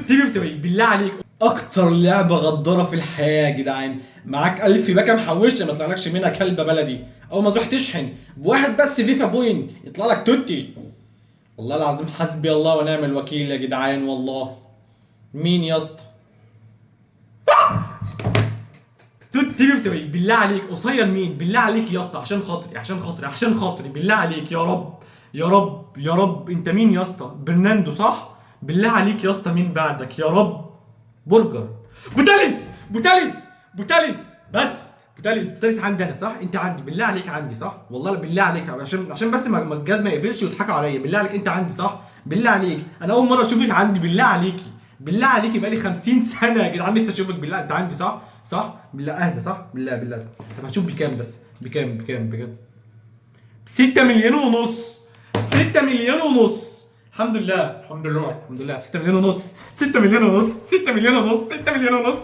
توتي بيبسي بالله عليك. اكتر لعبه غداره في الحياه يا جدعان. معاك 1000 باكه محوشه ما يطلعلكش منها كلبه بلدي. اول ما تروح تشحن بواحد بس فيفا بوينت يطلع لك توتي. والله العظيم حسبي الله ونعم الوكيل يا جدعان والله. مين يا اسطى؟ توتي بيبسي بالله عليك. قصير مين بالله عليك يا اسطى؟ عشان خاطري عشان خاطري عشان خاطري بالله عليك يا رب. يا رب يا رب. انت مين يا اسطى؟ برناندو صح؟ بالله عليك يا اسطى مين بعدك يا رب؟ برجر. بوتاليس بوتاليس بوتاليس بس. بوتاليس عندي انا صح؟ انت عندي بالله عليك عندي صح؟ والله بالله عليك عشان بس ما الجهاز ما يقفلش ويضحكوا عليا. بالله عليك انت عندي صح؟ بالله عليك انا اول مره اشوفك عندي. بالله عليكي بالله عليكي بقالي 50 سنه يا جدعان نفسي اشوفك. بالله انت عندي صح؟ صح؟ بالله اهدى صح؟ بالله صح. طب هشوف بكام بس؟ بكام بجد؟ 6 مليون ونص. 6 مليون ونص. الحمد لله الحمد لله الحمد لله. 6 مليون ونص 6 مليون ونص 6 مليون ونص 6 مليون ونص.